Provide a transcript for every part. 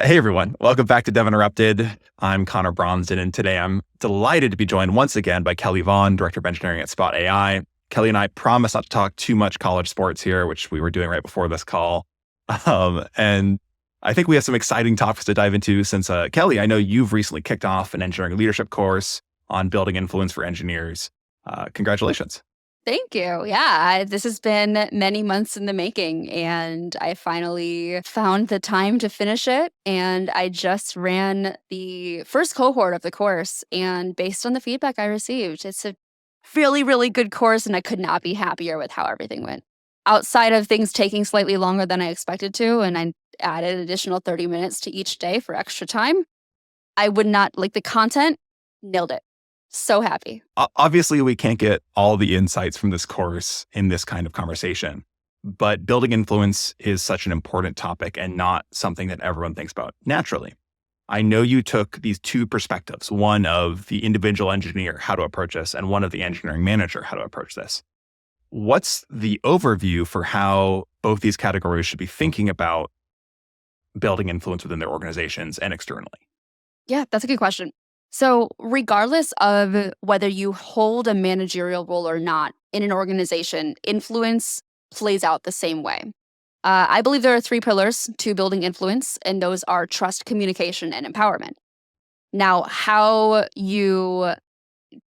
Hey everyone, welcome back to Dev Interrupted. I'm Conor Bronsdon, and today I'm delighted to be joined once again by Kelly Vaughn, Director of Engineering at Spot AI. Kelly and I promise not to talk too much college sports here, which we were doing right before this call. And I think we have some exciting topics to dive into since, Kelly, I know you've recently kicked off an engineering leadership course on building influence for engineers. Congratulations. Thank you. Yeah, this has been many months in the making, and I finally found the time to finish it. And I just ran the first cohort of the course. And based on the feedback I received, it's a really, really good course, and I could not be happier with how everything went. Outside of things taking slightly longer than I expected to, and I added additional 30 minutes to each day for extra time, I would not like the content, nailed it. So happy. Obviously, we can't get all the insights from this course in this kind of conversation, but building influence is such an important topic and not something that everyone thinks about naturally. I know you took these two perspectives, one of the individual engineer, how to approach this, and one of the engineering manager, how to approach this. What's the overview for how both these categories should be thinking about building influence within their organizations and externally? Yeah, that's a good question. So, regardless of whether you hold a managerial role or not in an organization, influence plays out the same way. I believe there are three pillars to building influence, and those are trust, communication, and empowerment. Now, how you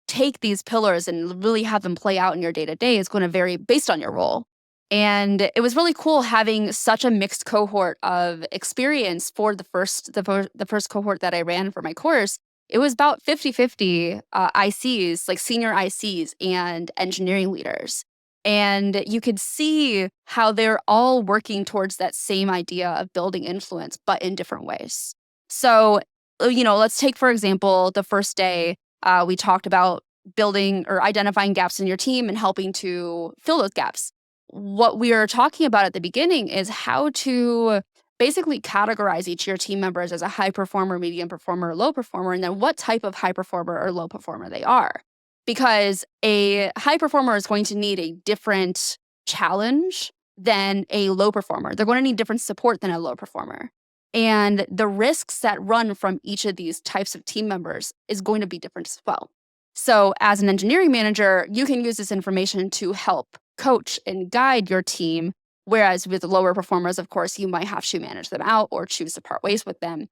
take these pillars and really have them play out in your day to day is going to vary based on your role. And it was really cool having such a mixed cohort of experience for the first cohort that I ran for my course. It was about 50-50 ICs, like senior ICs and engineering leaders. And you could see how they're all working towards that same idea of building influence, but in different ways. So, let's take, for example, the first day we talked about building or identifying gaps in your team and helping to fill those gaps. What we are talking about at the beginning is how to basically categorize each of your team members as a high performer, medium performer, or low performer, and then what type of high performer or low performer they are. Because a high performer is going to need a different challenge than a low performer. They're going to need different support than a low performer. And the risks that run from each of these types of team members is going to be different as well. So as an engineering manager, you can use this information to help coach and guide your team. Whereas with lower performers, of course, you might have to manage them out or choose to part ways with them.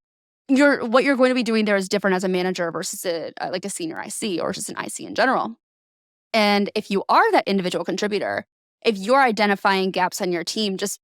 What you're going to be doing there is different as a manager versus like a senior IC or just an IC in general. And if you are that individual contributor, if you're identifying gaps on your team just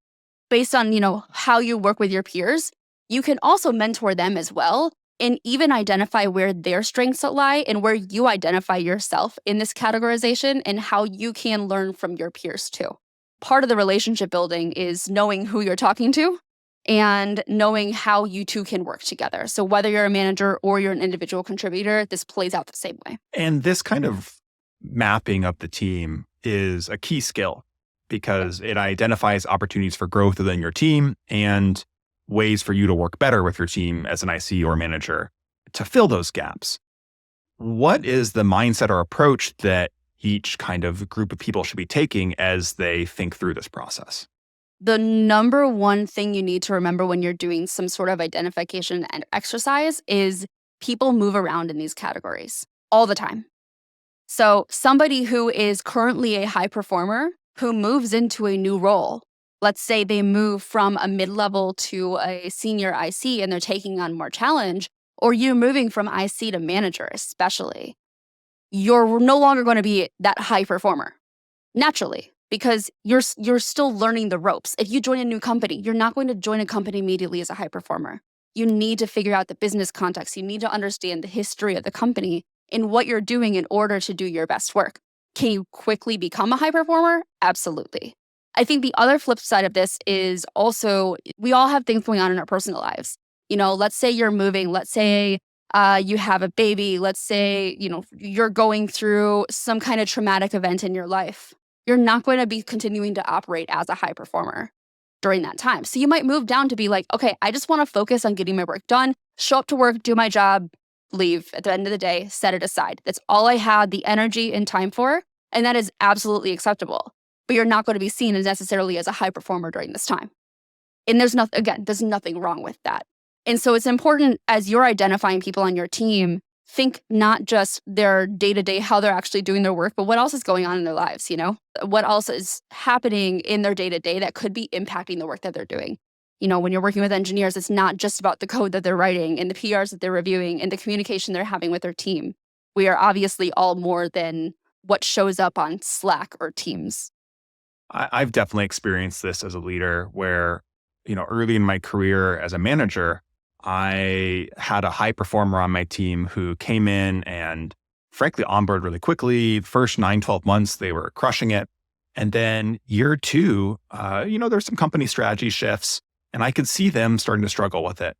based on, how you work with your peers, you can also mentor them as well and even identify where their strengths lie and where you identify yourself in this categorization and how you can learn from your peers too. Part of the relationship building is knowing who you're talking to and knowing how you two can work together. So whether you're a manager or you're an individual contributor, this plays out the same way. And this kind of mapping of the team is a key skill because it identifies opportunities for growth within your team and ways for you to work better with your team as an IC or manager to fill those gaps. What is the mindset or approach that each kind of group of people should be taking as they think through this process? The number one thing you need to remember when you're doing some sort of identification and exercise is people move around in these categories all the time. So somebody who is currently a high performer who moves into a new role, let's say they move from a mid-level to a senior IC and they're taking on more challenge, or you're moving from IC to manager especially, you're no longer going to be that high performer naturally because you're still learning the ropes. If you join a new company, you're not going to join a company immediately as a high performer. You need to figure out the business context. You need to understand the history of the company and what you're doing in order to do your best work. Can you quickly become a high performer? Absolutely. I think the other flip side of this is also we all have things going on in our personal lives. Let's say you're moving. Let's say you have a baby. Let's say, you're going through some kind of traumatic event in your life. You're not going to be continuing to operate as a high performer during that time. So you might move down to be like, okay, I just want to focus on getting my work done, show up to work, do my job, leave at the end of the day, set it aside. That's all I had the energy and time for. And that is absolutely acceptable. But you're not going to be seen as necessarily as a high performer during this time. And there's nothing wrong with that. And so it's important as you're identifying people on your team, think not just their day-to-day, how they're actually doing their work, but what else is going on in their lives, What else is happening in their day-to-day that could be impacting the work that they're doing. When you're working with engineers, it's not just about the code that they're writing and the PRs that they're reviewing and the communication they're having with their team. We are obviously all more than what shows up on Slack or Teams. I've definitely experienced this as a leader where, early in my career as a manager, I had a high performer on my team who came in and frankly onboarded really quickly. The first 9, 12 months, they were crushing it. And then year two, there's some company strategy shifts and I could see them starting to struggle with it,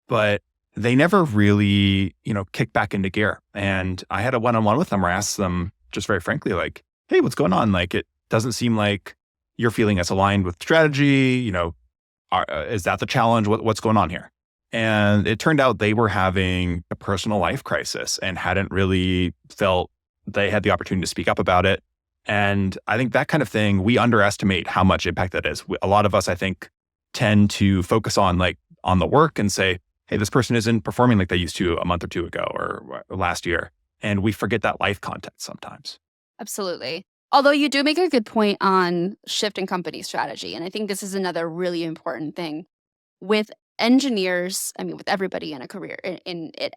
but they never really, kicked back into gear. And I had a one-on-one with them where I asked them just very frankly, like, hey, what's going on? Like, it doesn't seem like you're feeling as aligned with strategy, is that the challenge? What's going on here? And it turned out they were having a personal life crisis and hadn't really felt they had the opportunity to speak up about it. And I think that kind of thing, we underestimate how much impact that is. A lot of us, I think, tend to focus on the work and say, hey, this person isn't performing like they used to a month or two ago or last year. And we forget that life context sometimes. Absolutely. Although you do make a good point on shift in company strategy. And I think this is another really important thing. With engineers, with everybody in a career, at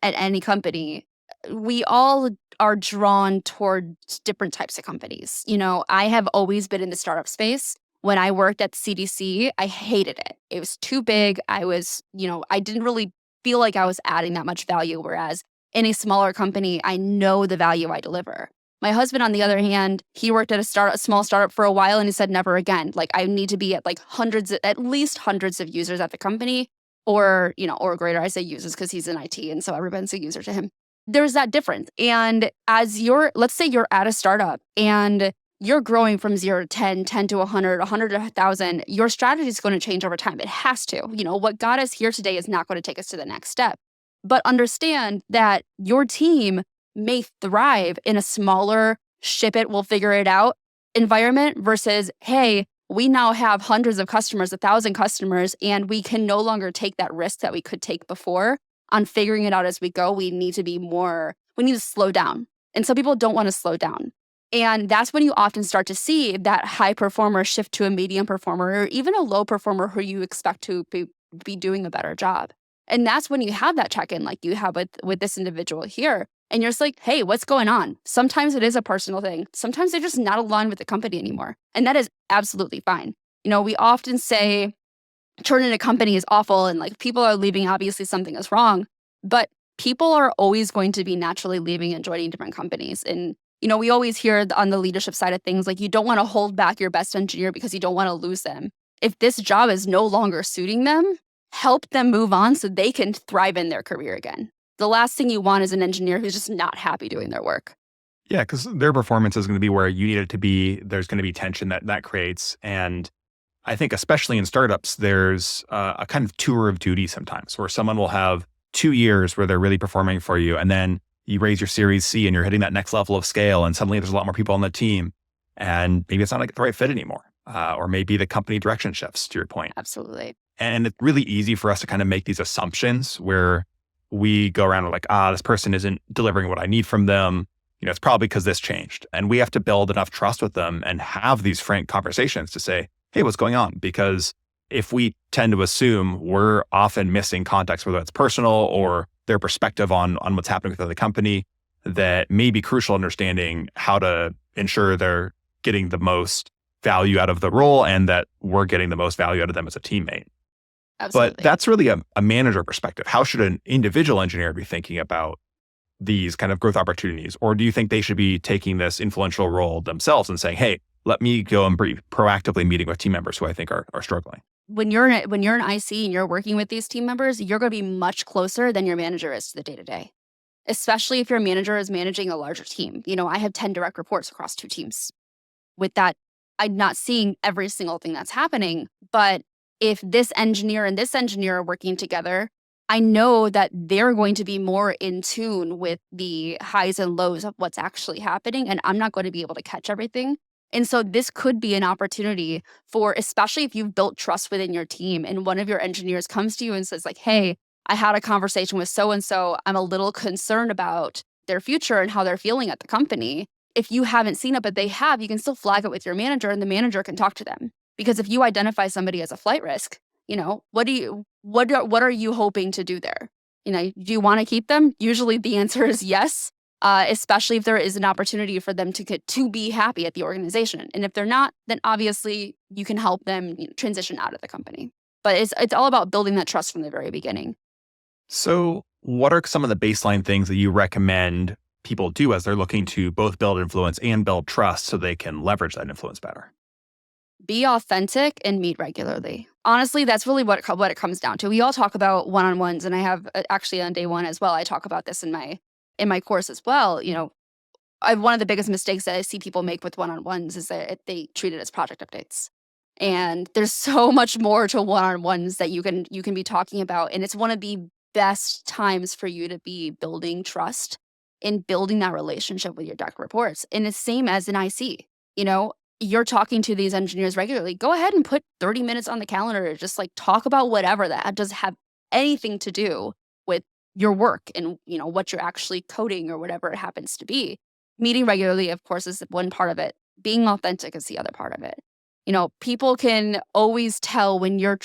any company, we all are drawn towards different types of companies. I have always been in the startup space. When I worked at CDC, I hated it. It was too big. I didn't really feel like I was adding that much value. Whereas in a smaller company, I know the value I deliver. My husband, on the other hand, he worked at a small startup for a while and he said, never again. Like, I need to be at at least hundreds of users at the company or greater. I say users because he's in IT. And so everyone's a user to him. There's that difference. And let's say you're at a startup and you're growing from 0 to 10, 10 to 100, 100 to 1,000, your strategy is going to change over time. It has to. What got us here today is not going to take us to the next step. But understand that your team may thrive in a smaller, ship it, we'll figure it out environment versus, hey, we now have hundreds of customers, 1,000 customers, and we can no longer take that risk that we could take before on figuring it out as we go. We need to slow down. And some people don't want to slow down. And that's when you often start to see that high performer shift to a medium performer or even a low performer who you expect to be doing a better job. And that's when you have that check-in like you have with this individual here. And you're just like, hey, what's going on? Sometimes it is a personal thing. Sometimes they're just not aligned with the company anymore. And that is absolutely fine. We often say turning a company is awful and people are leaving, obviously something is wrong. But people are always going to be naturally leaving and joining different companies. And we always hear on the leadership side of things, you don't want to hold back your best engineer because you don't want to lose them. If this job is no longer suiting them, help them move on so they can thrive in their career again. The last thing you want is an engineer who's just not happy doing their work. Yeah, because their performance is going to be where you need it to be. There's going to be tension that creates. And I think especially in startups, there's a kind of tour of duty sometimes where someone will have 2 years where they're really performing for you. And then you raise your Series C and you're hitting that next level of scale. And suddenly there's a lot more people on the team. And maybe it's not the right fit anymore. Or maybe the company direction shifts, to your point. Absolutely. And it's really easy for us to kind of make these assumptions where we go around with this person isn't delivering what I need from them. It's probably because this changed. And we have to build enough trust with them and have these frank conversations to say, hey, what's going on? Because if we tend to assume, we're often missing context, whether it's personal or their perspective on what's happening within the company, that may be crucial understanding how to ensure they're getting the most value out of the role and that we're getting the most value out of them as a teammate. Absolutely. But that's really a manager perspective. How should an individual engineer be thinking about these kind of growth opportunities? Or do you think they should be taking this influential role themselves and saying, hey, let me go and be proactively meeting with team members who I think are struggling? When you're an IC and you're working with these team members, you're going to be much closer than your manager is to the day-to-day, especially if your manager is managing a larger team. I have 10 direct reports across 2 teams. With that, I'm not seeing every single thing that's happening, but if this engineer and this engineer are working together, I know that they're going to be more in tune with the highs and lows of what's actually happening, and I'm not going to be able to catch everything. And so this could be an opportunity for, especially if you've built trust within your team and one of your engineers comes to you and says hey, I had a conversation with so-and-so. I'm a little concerned about their future and how they're feeling at the company. If you haven't seen it, but they have, you can still flag it with your manager and the manager can talk to them. Because if you identify somebody as a flight risk, what are you hoping to do there? Do you want to keep them? Usually the answer is yes, especially if there is an opportunity for them to be happy at the organization. And if they're not, then obviously you can help them transition out of the company. But it's all about building that trust from the very beginning. So what are some of the baseline things that you recommend people do as they're looking to both build influence and build trust so they can leverage that influence better? Be authentic and meet regularly. Honestly, that's really what it comes down to. We all talk about one-on-ones, and I have actually on day one as well. I talk about this in my course as well. One of the biggest mistakes that I see people make with one-on-ones is that they treat it as project updates. And there's so much more to one-on-ones that you can be talking about, and it's one of the best times for you to be building trust and building that relationship with your direct reports. And it's same as an IC. You're talking to these engineers regularly. Go ahead and put 30 minutes on the calendar to just talk about whatever that does have anything to do with your work and what you're actually coding or whatever it happens to be. Meeting regularly, of course, is one part of it. Being authentic is the other part of it. People can always tell when you're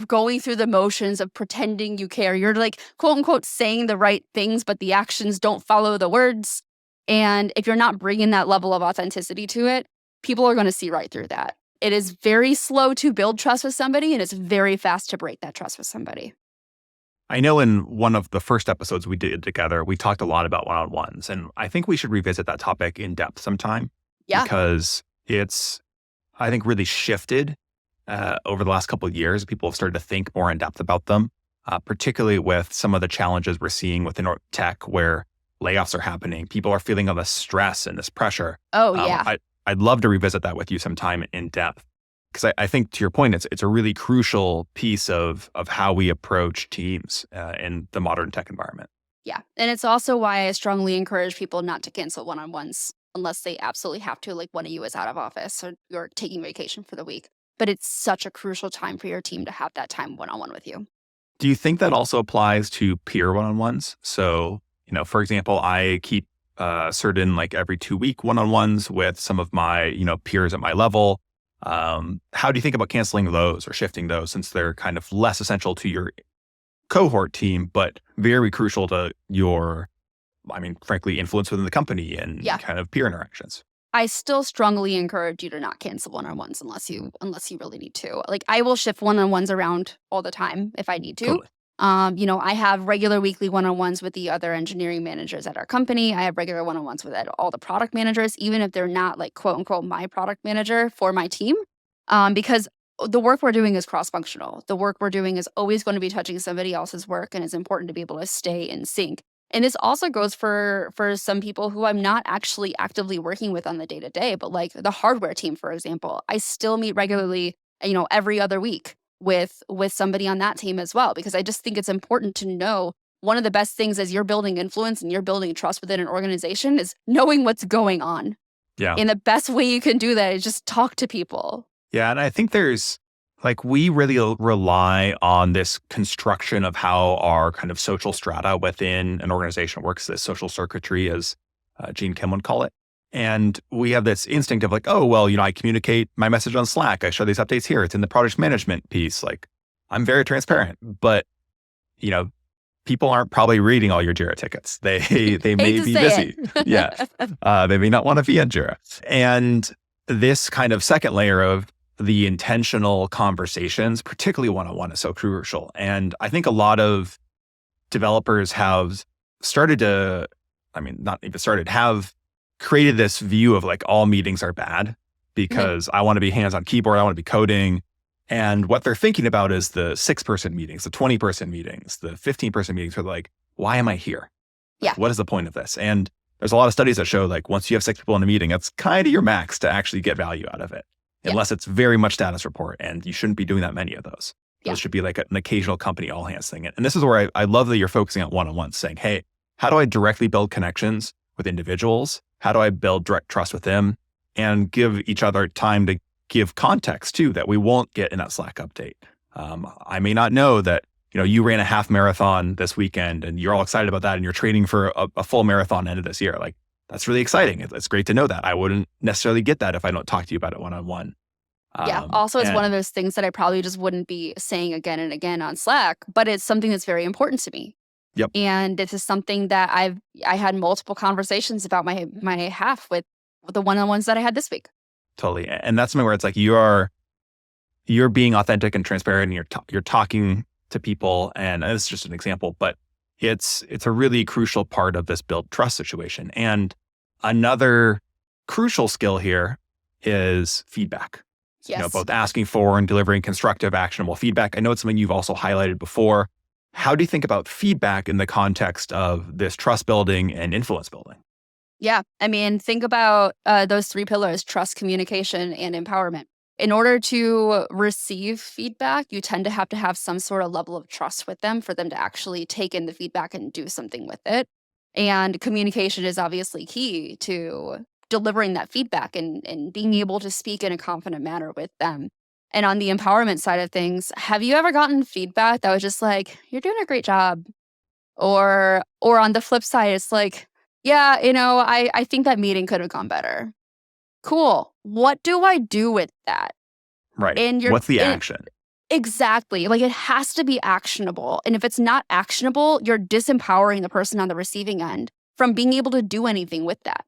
going through the motions of pretending you care. You're quote unquote saying the right things, but the actions don't follow the words. And if you're not bringing that level of authenticity to it, people are going to see right through that. It is very slow to build trust with somebody, and it's very fast to break that trust with somebody. I know in one of the first episodes we did together, we talked a lot about one-on-ones, and I think we should revisit that topic in depth sometime. Yeah. Because it's, I think, really shifted over the last couple of years. People have started to think more in depth about them, particularly with some of the challenges we're seeing within tech where layoffs are happening. People are feeling all this stress and this pressure. Oh, yeah. I'd love to revisit that with you sometime in depth, because I think, to your point, it's a really crucial piece of how we approach teams in the modern tech environment. Yeah. And it's also why I strongly encourage people not to cancel one-on-ones unless they absolutely have to, like one of you is out of office or you're taking vacation for the week. But it's such a crucial time for your team to have that time one-on-one with you. Do you think that also applies to peer one-on-ones? So, for example, I keep certain every 2-week one-on-ones with some of my, peers at my level. How do you think about canceling those or shifting those, since they're kind of less essential to your cohort team, but very crucial to your, frankly, influence within the company and kind of peer interactions? I still strongly encourage you to not cancel one-on-ones unless you really need to. I will shift one-on-ones around all the time if I need to. Totally. I have regular weekly one-on-ones with the other engineering managers at our company. I have regular one-on-ones with all the product managers, even if they're not quote unquote my product manager for my team, because the work we're doing is cross-functional. The work we're doing is always going to be touching somebody else's work, and it's important to be able to stay in sync. And this also goes for some people who I'm not actually actively working with on the day-to-day, but the hardware team, for example, I still meet regularly, every other week with somebody on that team as well, because I just think it's important to know one of the best things as you're building influence and you're building trust within an organization is knowing what's going on. Yeah. And the best way you can do that is just talk to people. Yeah. And I think there's we really rely on this construction of how our kind of social strata within an organization works, this social circuitry, as Gene Kim would call it. And we have this instinct of I communicate my message on Slack. I show these updates here. It's in the project management piece. I'm very transparent, but, people aren't probably reading all your Jira tickets. They may be busy. Yeah. They may not want to be in Jira. And this kind of second layer of the intentional conversations, particularly one-on-one, is so crucial. And I think a lot of developers have started to, not even started, have created this view of all meetings are bad because I want to be hands on keyboard. I want to be coding. And what they're thinking about is the 6-person meetings, the 20-person meetings, the 15-person meetings where why am I here? Yeah. What is the point of this? And there's a lot of studies that show once you have 6 people in a meeting, that's kind of your max to actually get value out of it. Unless it's very much status report, and you shouldn't be doing that many of those. Those should be an occasional company all hands thing. And this is where I love that you're focusing on one-on-ones, saying, hey, how do I directly build connections with individuals? How do I build direct trust with them and give each other time to give context too that we won't get in that Slack update? I may not know that you ran a half marathon this weekend and you're all excited about that and you're training for a full marathon end of this year. Like, that's really exciting. It's great to know that. I wouldn't necessarily get that if I don't talk to you about it one-on-one. Yeah. Also, it's one of those things that I probably just wouldn't be saying again and again on Slack, but it's something that's very important to me. Yep. And this is something that I had multiple conversations about my half with the one-on-ones that I had this week. Totally. And that's something where it's like you're being authentic and transparent, and you're talking to people, and this is just an example, but it's a really crucial part of this build trust situation. And another crucial skill here is feedback. Yes. Both asking for and delivering constructive, actionable feedback. I know it's something you've also highlighted before. How do you think about feedback in the context of this trust building and influence building? Yeah. I mean, think about those 3 pillars: trust, communication, and empowerment. In order to receive feedback, you tend to have some sort of level of trust with them for them to actually take in the feedback and do something with it. And communication is obviously key to delivering that feedback and being able to speak in a confident manner with them. And on the empowerment side of things, have you ever gotten feedback that was just like, "You're doing a great job"? Or on the flip side, it's like, "Yeah, I think that meeting could have gone better." Cool. What do I do with that? Right. And What's the action? Exactly. Like, it has to be actionable. And if it's not actionable, you're disempowering the person on the receiving end from being able to do anything with that.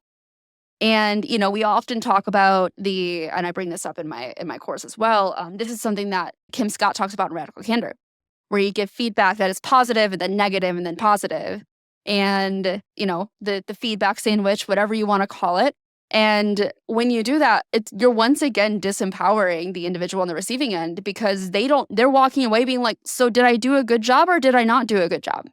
And, we often talk about and I bring this up in my course as well. This is something that Kim Scott talks about in Radical Candor, where you give feedback that is positive and then negative and then positive. And, the feedback sandwich, whatever you want to call it. And when you do that, you're once again disempowering the individual on the receiving end, because they're walking away being like, "So did I do a good job or did I not do a good job?"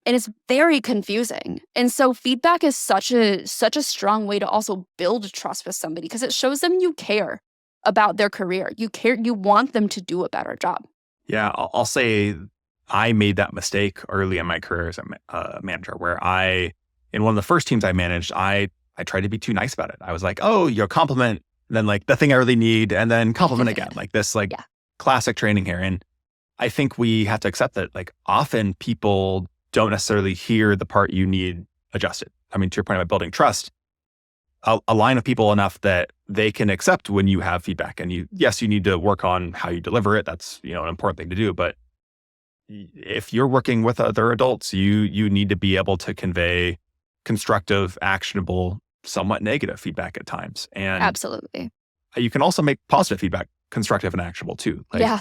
And it's very confusing. And so feedback is such a strong way to also build trust with somebody, because it shows them you care about their career. You want them to do a better job. Yeah, I'll say I made that mistake early in my career as a manager, where in one of the first teams I managed, I tried to be too nice about it. I was like, "Oh, your compliment, then like the thing I really need, and then compliment again." Like this, Yeah. classic training here. And I think we have to accept that like often people don't necessarily hear the part you need adjusted. I mean, to your point about building trust, a line of people enough that they can accept when you have feedback. And you need to work on how you deliver it. That's, an important thing to do. But if you're working with other adults, you need to be able to convey constructive, actionable, somewhat negative feedback at times. And Absolutely. you can also make positive feedback constructive and actionable too. Like, Yeah.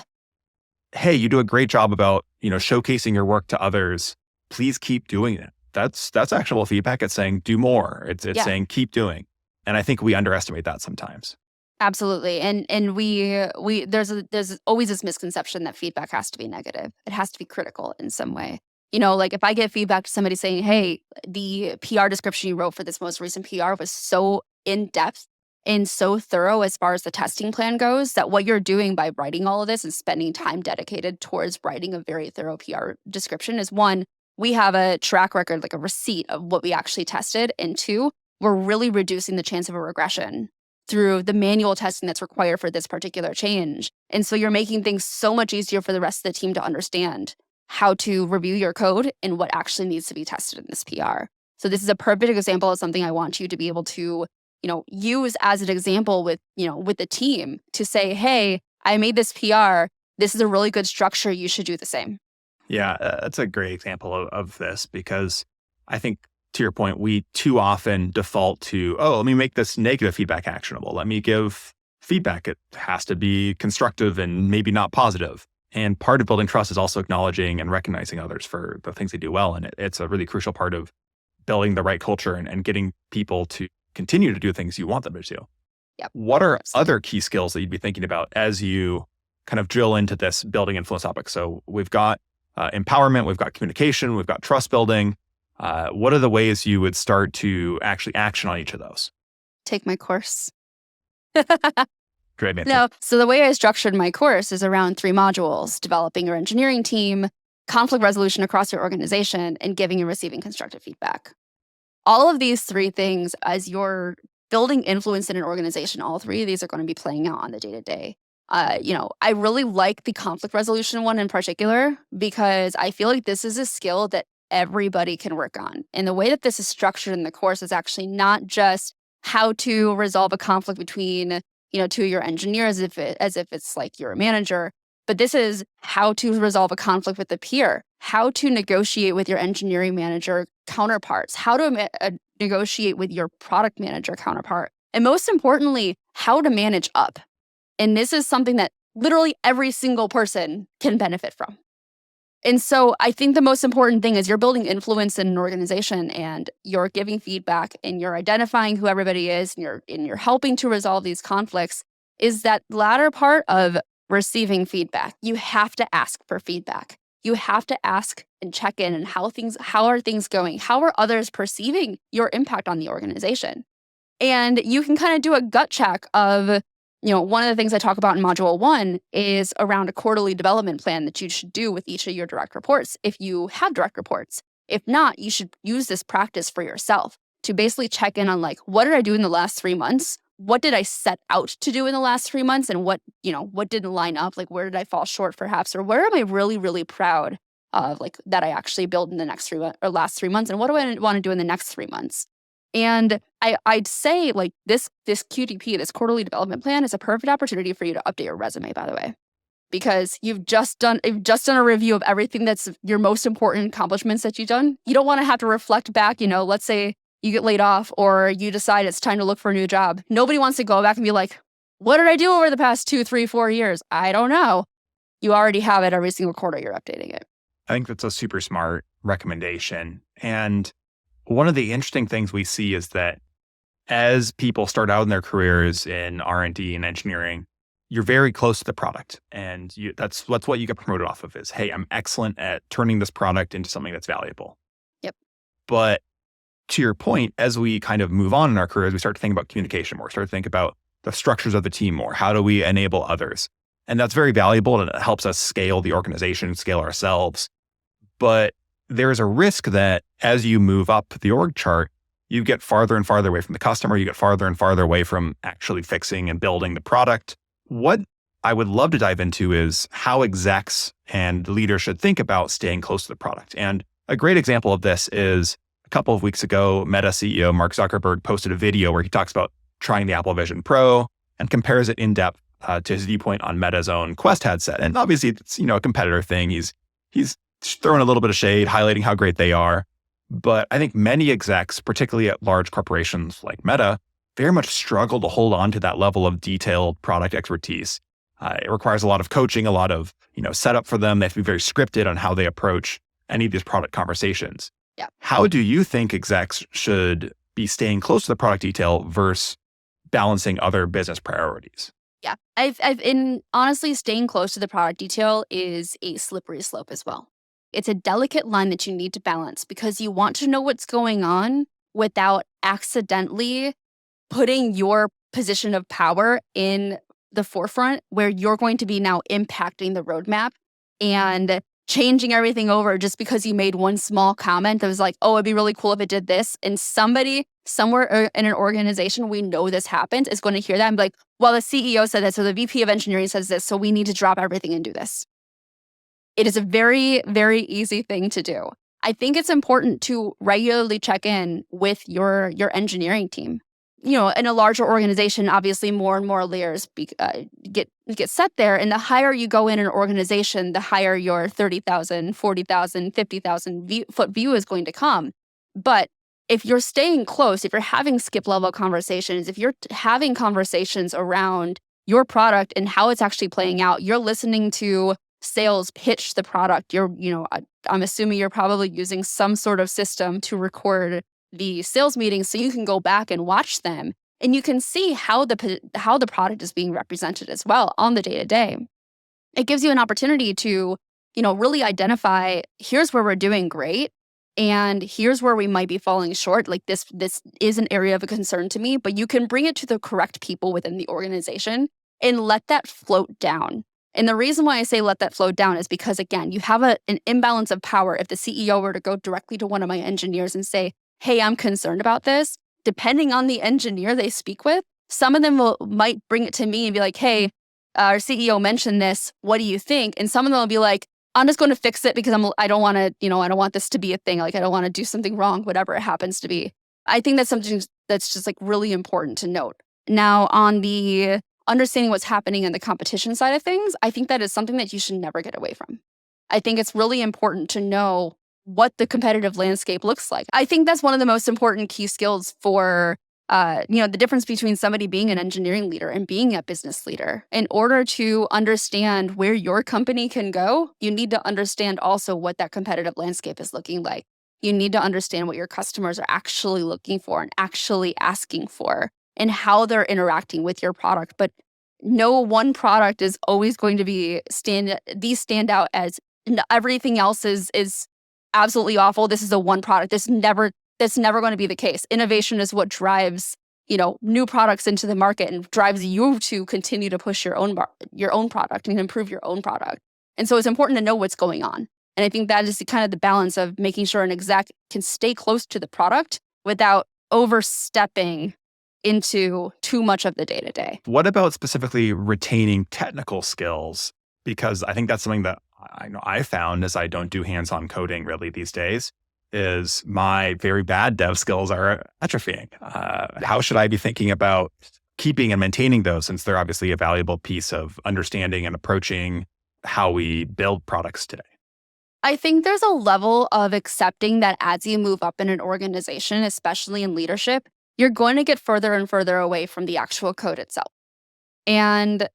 "Hey, you do a great job about, showcasing your work to others. Please keep doing it." That's actionable feedback. It's saying do more. It's saying keep doing. And I think we underestimate that sometimes. Absolutely. And we there's always this misconception that feedback has to be negative. It has to be critical in some way. Like if I get feedback to somebody saying, "Hey, the PR description you wrote for this most recent PR was so in-depth and so thorough as far as the testing plan goes, that what you're doing by writing all of this and spending time dedicated towards writing a very thorough PR description is, one, we have a track record, like a receipt of what we actually tested. And 2, we're really reducing the chance of a regression through the manual testing that's required for this particular change. And so you're making things so much easier for the rest of the team to understand how to review your code and what actually needs to be tested in this PR. So this is a perfect example of something I want you to be able to, use as an example with the team to say, "Hey, I made this PR. This is a really good structure. You should do the same." Yeah, that's a great example of this, because I think, to your point, we too often default to, "Oh, let me make this negative feedback actionable. Let me give feedback. It has to be constructive and maybe not positive." And part of building trust is also acknowledging and recognizing others for the things they do well. And it's a really crucial part of building the right culture and getting people to continue to do things you want them to do. Yep. What are other key skills that you'd be thinking about as you kind of drill into this building influence topic? So we've got empowerment, we've got communication, we've got trust building. What are the ways you would start to actually action on each of those? Take my course. Great answer. No, so the way I structured my course is around 3 modules: developing your engineering team, conflict resolution across your organization, and giving and receiving constructive feedback. All of these 3 things, as you're building influence in an organization, all 3 of these are going to be playing out on the day-to-day. I really like the conflict resolution one in particular because I feel like this is a skill that everybody can work on. And the way that this is structured in the course is actually not just how to resolve a conflict between, two of your engineers as if it's like you're a manager, but this is how to resolve a conflict with a peer, how to negotiate with your engineering manager counterparts, how to negotiate with your product manager counterpart, and most importantly, how to manage up. And this is something that literally every single person can benefit from. And so I think the most important thing is you're building influence in an organization and you're giving feedback and you're identifying who everybody is and you're helping to resolve these conflicts is that latter part of receiving feedback. You have to ask for feedback. You have to ask and check in and how are things going? How are others perceiving your impact on the organization? And you can kind of do a gut check of, one of the things I talk about in module 1 is around a quarterly development plan that you should do with each of your direct reports if you have direct reports. If not, you should use this practice for yourself to basically check in on what did I do in the last 3 months? What did I set out to do in the last 3 months? And what didn't line up? Where did I fall short perhaps? Or where am I really, really proud of that I actually built in the next 3 months or last 3 months? And what do I want to do in the next 3 months? And I'd say this QDP, this quarterly development plan, is a perfect opportunity for you to update your resume, by the way, because you've just done a review of everything that's your most important accomplishments that you've done. You don't want to have to reflect back, let's say you get laid off or you decide it's time to look for a new job. Nobody wants to go back and be like, what did I do over the past 2, 3, 4 years? I don't know. You already have it every single quarter, you're updating it. I think that's a super smart recommendation. And one of the interesting things we see is that as people start out in their careers in R&D and engineering, you're very close to the product. And that's what you get promoted off of is, hey, I'm excellent at turning this product into something that's valuable. Yep. But to your point, as we kind of move on in our careers, we start to think about communication more, start to think about the structures of the team more. How do we enable others? And that's very valuable and it helps us scale the organization, scale ourselves. But there's a risk that as you move up the org chart, you get farther and farther away from the customer, you get farther and farther away from actually fixing and building the product. What I would love to dive into is how execs and leaders should think about staying close to the product. And a great example of this is a couple of weeks ago, Meta CEO Mark Zuckerberg posted a video where he talks about trying the Apple Vision Pro and compares it in depth to his viewpoint on Meta's own Quest headset. And obviously it's, a competitor thing. He's throwing a little bit of shade, highlighting how great they are. But I think many execs, particularly at large corporations like Meta, very much struggle to hold on to that level of detailed product expertise. It requires a lot of coaching, a lot of setup for them. They have to be very scripted on how they approach any of these product conversations. Yeah. How do you think execs should be staying close to the product detail versus balancing other business priorities? Yeah, I've honestly, staying close to the product detail is a slippery slope as well. It's a delicate line that you need to balance because you want to know what's going on without accidentally putting your position of power in the forefront where you're going to be now impacting the roadmap and changing everything over just because you made one small comment that was like, oh, it'd be really cool if it did this. And somebody somewhere in an organization, we know this happens, is going to hear that and be like, well, the CEO said this or the VP of engineering says this, so we need to drop everything and do this. It is a very, very easy thing to do. I think it's important to regularly check in with your engineering team. In a larger organization, obviously more and more layers get set there. And the higher you go in an organization, the higher your 30,000, 40,000, 50,000 foot view is going to come. But if you're staying close, if you're having skip level conversations, if you're having conversations around your product and how it's actually playing out, you're listening to sales pitch the product. I'm assuming you're probably using some sort of system to record the sales meetings so you can go back and watch them and you can see how the product is being represented as well on the day-to-day. It gives you an opportunity to, really identify, here's where we're doing great and here's where we might be falling short. This is an area of a concern to me, but you can bring it to the correct people within the organization and let that float down. And the reason why I say let that float down is because, again, you have an imbalance of power. If the CEO were to go directly to one of my engineers and say, hey, I'm concerned about this, depending on the engineer they speak with, some of them might bring it to me and be like, hey, our CEO mentioned this. What do you think? And some of them will be like, I'm just going to fix it because I don't want to, I don't want this to be a thing. Like, I don't want to do something wrong, whatever it happens to be. I think that's something that's just like really important to note. Now, on the understanding what's happening in the competition side of things, I think that is something that you should never get away from. I think it's really important to know what the competitive landscape looks like. I think that's one of the most important key skills for, the difference between somebody being an engineering leader and being a business leader. In order to understand where your company can go, you need to understand also what that competitive landscape is looking like. You need to understand what your customers are actually looking for and actually asking for and how they're interacting with your product. But no one product is always going to be stand out as everything else is absolutely awful. This is the one product. That's never going to be the case. Innovation is what drives, new products into the market and drives you to continue to push your own product and improve your own product. And so it's important to know what's going on. And I think that is kind of the balance of making sure an exec can stay close to the product without overstepping into too much of the day-to-day. What about specifically retaining technical skills? Because I think that's something that I know I found as I don't do hands-on coding really these days, is my very bad dev skills are atrophying. How should I be thinking about keeping and maintaining those, since they're obviously a valuable piece of understanding and approaching how we build products today? I think there's a level of accepting that as you move up in an organization, especially in leadership, you're going to get further and further away from the actual code itself. And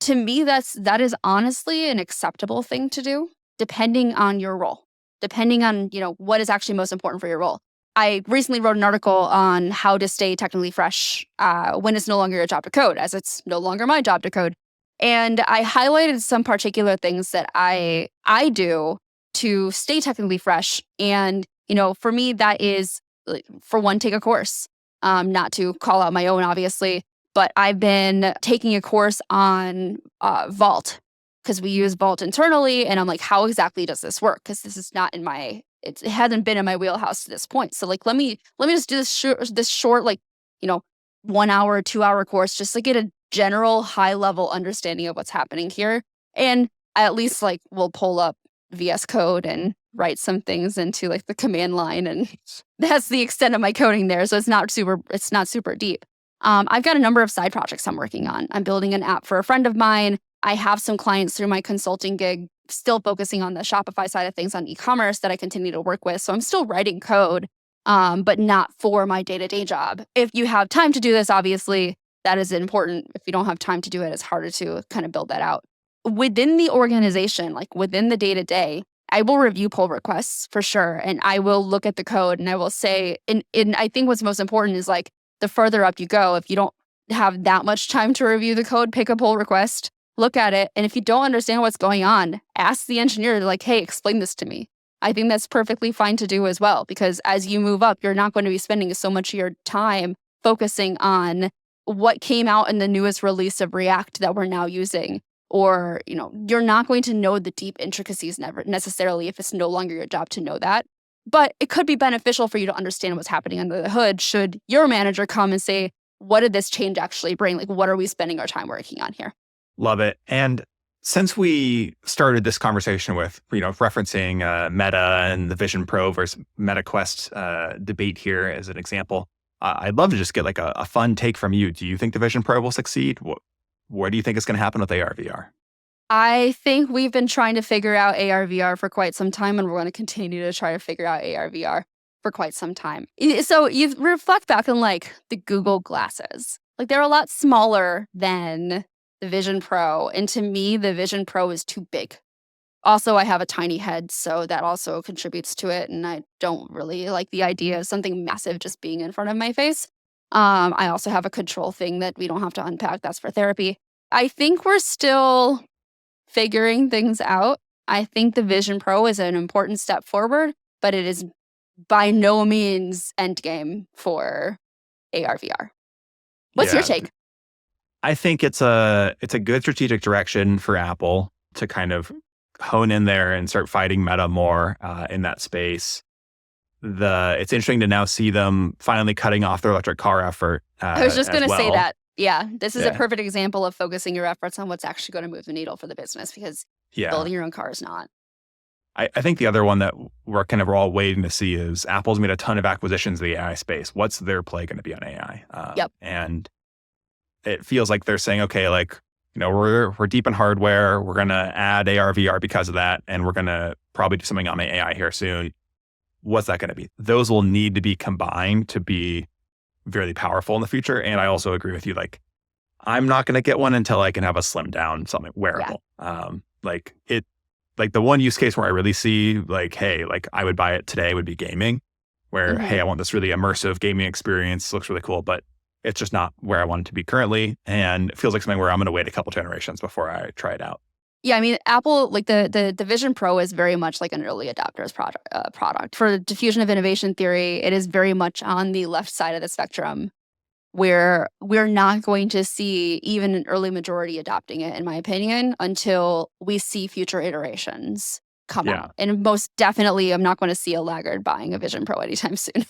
to me, that is honestly an acceptable thing to do, depending on your role, depending on, what is actually most important for your role. I recently wrote an article on how to stay technically fresh when it's no longer your job to code, as it's no longer my job to code. And I highlighted some particular things that I do to stay technically fresh. And, for me, that is, for one, take a course. Not to call out my own, obviously, but I've been taking a course on Vault, because we use Vault internally. And I'm like, how exactly does this work? Because this is not it hasn't been in my wheelhouse to this point. So let me just do this short, 1 hour, 2 hour course, just to get a general high level understanding of what's happening here. And I at least will pull up VS Code and write some things into the command line, and that's the extent of my coding there. So it's not super deep. I've got a number of side projects I'm working on. I'm building an app for a friend of mine. I have some clients through my consulting gig, still focusing on the Shopify side of things on e-commerce that I continue to work with. So I'm still writing code, but not for my day-to-day job. If you have time to do this, obviously, that is important. If you don't have time to do it, it's harder to kind of build that out. Within the organization, within the day-to-day, I will review pull requests for sure. And I will look at the code and I will say, and I think what's most important is the further up you go, if you don't have that much time to review the code, pick a pull request, look at it. And if you don't understand what's going on, ask the engineer hey, explain this to me. I think that's perfectly fine to do as well, because as you move up, you're not going to be spending so much of your time focusing on what came out in the newest release of React that we're now using. Or, you're not going to know the deep intricacies necessarily if it's no longer your job to know that. But it could be beneficial for you to understand what's happening under the hood should your manager come and say, what did this change actually bring? What are we spending our time working on here? Love it. And since we started this conversation with, referencing Meta and the Vision Pro versus Meta Quest debate here as an example, I'd love to just get a fun take from you. Do you think the Vision Pro will succeed? What do you think is going to happen with AR/VR? I think we've been trying to figure out AR/VR for quite some time, and we're going to continue to try to figure out AR/VR for quite some time. So you reflect back on the Google glasses. They're a lot smaller than the Vision Pro, and to me, the Vision Pro is too big. Also, I have a tiny head, so that also contributes to it, and I don't really like the idea of something massive just being in front of my face. I also have a control thing that we don't have to unpack. That's for therapy. I think we're still figuring things out. I think the Vision Pro is an important step forward, but it is by no means endgame for AR/VR. What's your take? I think it's a good strategic direction for Apple to kind of hone in there and start fighting Meta more in that space. It's interesting to now see them finally cutting off their electric car effort. I was just going to say that. Yeah, this is a Yeah. perfect example of focusing your efforts on what's actually going to move the needle for the business, because Yeah. building your own car is not. I think the other one that we're all waiting to see is Apple's made a ton of acquisitions in the AI space. What's their play going to be on AI? Yep. And it feels like they're saying, okay, like, we're deep in hardware. We're going to add AR, VR because of that. And we're going to probably do something on the AI here soon. What's that going to be? Those will need to be combined to be very powerful in the future. And I also agree with you. Like, I'm not going to get one until I can have a slim down something wearable. Like the one use case where I really see like, hey, like I would buy it today would be gaming, where, hey, I want this really immersive gaming experience. Looks really cool, but it's just not where I want it to be currently. And it feels like something where I'm going to wait a couple generations before I try it out. Yeah, I mean, Apple, like the Vision Pro is very much like an early adopter's product. For diffusion of innovation theory, it is very much on the left side of the spectrum, where we're not going to see even an early majority adopting it, in my opinion, until we see future iterations come out. And most definitely, I'm not going to see a laggard buying a Vision Pro anytime soon.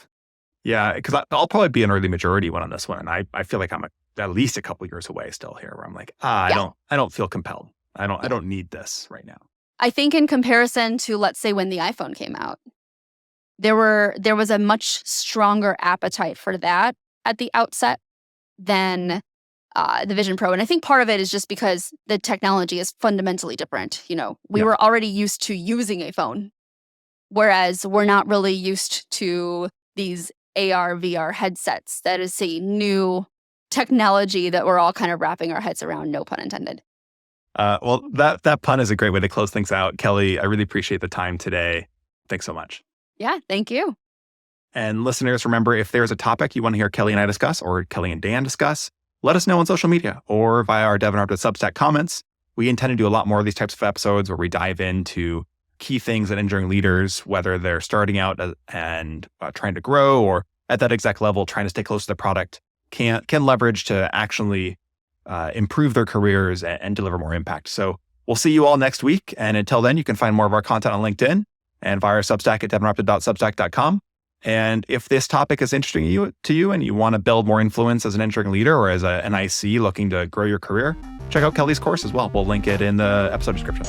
Yeah, because I'll probably be an early majority one on this one. And I feel like I'm at least a couple years away still here, where I'm like, I don't feel compelled. I don't need this right now. I think in comparison to, let's say, when the iPhone came out, there was a much stronger appetite for that at the outset than the Vision Pro. And I think part of it is just because the technology is fundamentally different. We were already used to using a phone, whereas we're not really used to these AR, VR headsets. That is a new technology that we're all kind of wrapping our heads around, no pun intended. Well, that pun is a great way to close things out. Kelly, I really appreciate the time today. Thanks so much. Yeah, thank you. And listeners, remember, if there's a topic you want to hear Kelly and I discuss, or Kelly and Dan discuss, let us know on social media or via our Dev and Art with Substack comments. We intend to do a lot more of these types of episodes where we dive into key things that engineering leaders, whether they're starting out and trying to grow, or at that exec level, trying to stay close to the product, can leverage to actually improve their careers and deliver more impact. So we'll see you all next week. And until then, you can find more of our content on LinkedIn and via our Substack at devinterrupted.substack.com. And if this topic is interesting to you and you want to build more influence as an engineering leader or as an IC looking to grow your career, check out Kelly's course as well. We'll link it in the episode description.